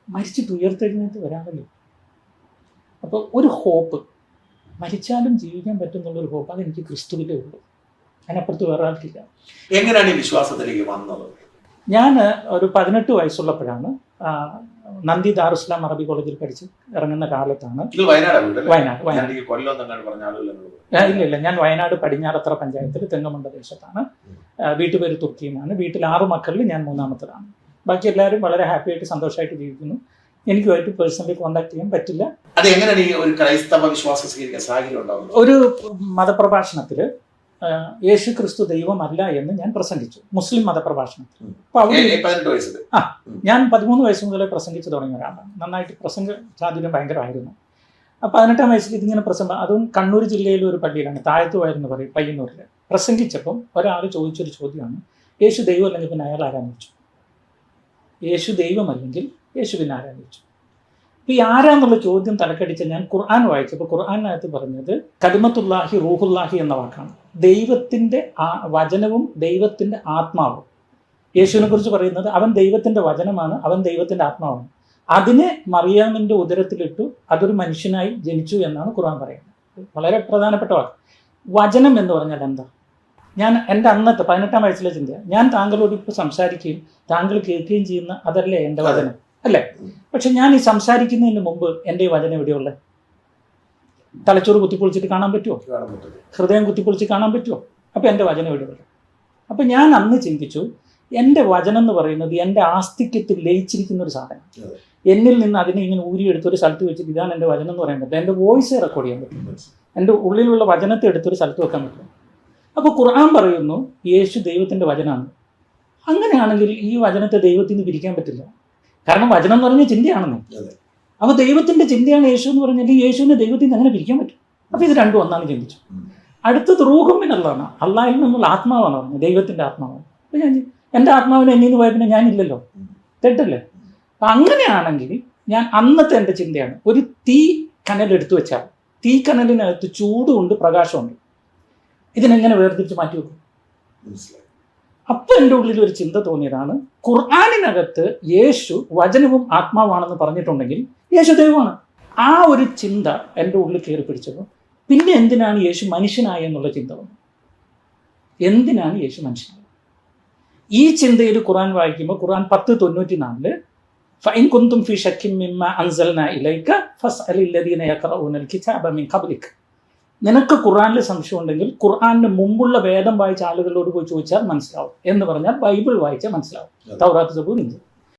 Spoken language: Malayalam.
മരിച്ചിട്ട് ഉയർത്തെഴുന്നേറ്റ് വരാമല്ലോ. അപ്പോൾ ഒരു ഹോപ്പ്, മരിച്ചാലും ജീവിക്കാൻ പറ്റുന്നുള്ളൊരു ഹോപ്പ്, അതെനിക്ക് ക്രിസ്തുവിലേ ഉള്ളൂ, അതിനപ്പുറത്ത് വേറെ ആൾക്കില്ല. എങ്ങനെയാണ് ഈ വിശ്വാസത്തിലേക്ക് വന്നത്? ഞാൻ ഒരു 18 വയസ്സുള്ളപ്പോഴാണ് നന്ദി ദാറുസ്ലാം അറബി കോളേജിൽ പഠിച്ച് ഇറങ്ങുന്ന കാലത്താണ്. വയനാട്. ഇല്ല, ഞാൻ വയനാട് പടിഞ്ഞാറത്തറ പഞ്ചായത്തിൽ തെങ്ങമണ്ട ദേശത്താണ്. വീട്ടുപേര് തുർക്കിയുമാണ്. വീട്ടിൽ 6 മക്കളിൽ ഞാൻ 3ാമത്തതാണ്. ബാക്കി എല്ലാവരും വളരെ ഹാപ്പി ആയിട്ട് സന്തോഷമായിട്ട് ജീവിക്കുന്നു. എനിക്കുമായിട്ട് പേഴ്സണലി കോണ്ടാക്ട് ചെയ്യാൻ പറ്റില്ല. അതെങ്ങനെയാണ് ഈ ഒരു ക്രൈസ്തവ വിശ്വാസം സ്വീകരിക്കാൻ സാഹചര്യം ഉണ്ടാവുന്നത്? ഒരു മതപ്രഭാഷണത്തിൽ യേശു ക്രിസ്തു ദൈവമല്ല എന്ന് ഞാൻ പ്രസംഗിച്ചു, മുസ്ലിം മതപ്രഭാഷണത്തിൽ. അപ്പൊ അവിടെ ഞാൻ 13 വയസ്സ് മുതലേ പ്രസംഗിച്ചു തുടങ്ങിയ ഒരാളാണ്. നന്നായിട്ട് പ്രസംഗ ചാതുര്യം ഭയങ്കരമായിരുന്നു. 18ാം വയസ്സിൽ ഇതിങ്ങനെ പ്രസംഗം, അതും കണ്ണൂർ ജില്ലയിലെ ഒരു പള്ളിയിലാണ്, താഴത്തുവായെന്ന് പറയും, പയ്യന്നൂരിൽ പ്രസംഗിച്ചപ്പം ഒരാൾ ചോദിച്ചൊരു ചോദ്യമാണ്, യേശു ദൈവം അല്ലെങ്കിൽ പിന്നെ അയാൾ ആരാധിച്ചു? യേശു ദൈവമല്ലെങ്കിൽ യേശു പിന്നെ ആരാധിച്ചു? ഇപ്പൊ ഈ ആരാന്നുള്ള ചോദ്യം തലക്കടിച്ച ഞാൻ ഖുർആൻ വായിച്ചപ്പോൾ ഖുർആനകത്ത് പറഞ്ഞത് കലിമത്തുല്ലാഹി റൂഹുല്ലാഹി എന്ന വാക്കാണ്. ദൈവത്തിന്റെ വചനവും ദൈവത്തിന്റെ ആത്മാവും. യേശുവിനെ കുറിച്ച് പറയുന്നത് അവൻ ദൈവത്തിന്റെ വചനമാണ്, അവൻ ദൈവത്തിന്റെ ആത്മാവാണ്. അതിനെ മറിയാമിന്റെ ഉദരത്തിലിട്ടു, അതൊരു മനുഷ്യനായി ജനിച്ചു എന്നാണ് ഖുർആൻ പറയുന്നത്. വളരെ പ്രധാനപ്പെട്ട വാക്ക്. വചനം എന്ന് പറഞ്ഞാൽ എന്താ? ഞാൻ എൻ്റെ അന്നത്തെ 18ാം വയസ്സിലെ ചിന്ത, ഞാൻ താങ്കളോട് ഇപ്പോൾ സംസാരിക്കുകയും താങ്കൾ കേൾക്കുകയും ചെയ്യുന്ന അതല്ലേ എൻ്റെ വചനം, അല്ലേ? പക്ഷെ ഞാൻ ഈ സംസാരിക്കുന്നതിന് മുമ്പ് എൻ്റെ ഈ വചനം എവിടെയുള്ള? തലച്ചോറ് കുത്തിപ്പൊളിച്ചിട്ട് കാണാൻ പറ്റുമോ? ഹൃദയം കുത്തിപ്പൊളിച്ച് കാണാൻ പറ്റുമോ? അപ്പം എൻ്റെ വചനം എവിടെയുള്ള? അപ്പം ഞാൻ അന്ന് ചിന്തിച്ചു, എൻ്റെ വചനം എന്ന് പറയുന്നത് എൻ്റെ ആസ്തിക്യത്തിൽ ലയിച്ചിരിക്കുന്ന ഒരു സാധനം. എന്നിൽ നിന്ന് അതിനെ ഇങ്ങനെ ഊരിയെടുത്തൊരു സ്ഥലത്ത് വെച്ചിട്ട് ഇതാണ് എൻ്റെ വചനം എന്ന് പറയാൻ പറ്റില്ല. എൻ്റെ വോയിസ് റെക്കോർഡ് ചെയ്യാൻ പറ്റും, എൻ്റെ ഉള്ളിലുള്ള വചനത്തെ എടുത്തൊരു സ്ഥലത്ത് വെക്കാൻ പറ്റും. അപ്പോൾ ഖുർആൻ പറയുന്നു യേശു ദൈവത്തിൻ്റെ വചനമാണ്. അങ്ങനെയാണെങ്കിൽ ഈ വചനത്തെ ദൈവത്തിൽ നിന്ന് പിരിക്കാൻ പറ്റില്ല. കാരണം വചനം എന്ന് പറഞ്ഞാൽ ചിന്തയാണെന്ന്. അപ്പോൾ ദൈവത്തിൻ്റെ ചിന്തയാണ് യേശു എന്ന് പറഞ്ഞാൽ യേശുവിനെ ദൈവത്തിൽ നിന്ന് അങ്ങനെ പിരിക്കാൻ പറ്റും. അപ്പോൾ ഇത് രണ്ടും ഒന്നാണ് ചിന്തിച്ചു. അടുത്തത് റൂഹുമിനുള്ളതാണ്, അള്ളാഹിൽ നിന്നുള്ള ആത്മാവാണ് പറഞ്ഞത്, ദൈവത്തിൻ്റെ ആത്മാവാണ്. അപ്പോൾ ഞാൻ എൻ്റെ ആത്മാവിനെ എന്നിൽ നിന്ന് പോയ പിന്നെ ഞാനില്ലല്ലോ, തെറ്റല്ലേ? അപ്പം അങ്ങനെയാണെങ്കിൽ ഞാൻ അന്നത്തെ എൻ്റെ ചിന്തയാണ്, ഒരു തീ കനലെടുത്തു വെച്ചാൽ തീ കനലിനകത്ത് ചൂടുണ്ട് പ്രകാശമുണ്ട്, ഇതിനെങ്ങനെ വേർതിരിച്ച് മാറ്റി വെക്കും? അപ്പം എൻ്റെ ഉള്ളിൽ ഒരു ചിന്ത തോന്നിയതാണ്, ഖുർആനിനകത്ത് യേശു വചനവും ആത്മാവാണെന്ന് പറഞ്ഞിട്ടുണ്ടെങ്കിൽ യേശു ദൈവമാണ്. ആ ഒരു ചിന്ത എൻ്റെ ഉള്ളിൽ കയറി പിടിച്ചപ്പോൾ പിന്നെ എന്തിനാണ് യേശു മനുഷ്യനായ എന്നുള്ള ചിന്ത വന്നു. എന്തിനാണ് യേശു മനുഷ്യനായത്? ഈ ചിന്തയിൽ ഖുർആൻ വായിക്കുമ്പോൾ ഖുർആൻ 10:94 ഫഇൻ കുന്തും ഫീ ശക്കിൻ മിമ്മാ അൻസൽനാ ഇലൈക ഫസ്അലിൽ ലദീന യഖറഊനൽ കിതാബ മിൻ ഖബ്ലിക. നിനക്ക് ഖുർആനിൽ സംശയം ഉണ്ടെങ്കിൽ ഖുർആനിന് മുമ്പുള്ള വേദം വായിച്ച ആളുകളോട് പോയി ചോദിച്ചാൽ മനസ്സിലാവും എന്ന് പറഞ്ഞാൽ ബൈബിൾ വായിച്ചാൽ മനസ്സിലാവും. തൗറാത്ത്, സബൂർ, ഇഞ്ചീൽ.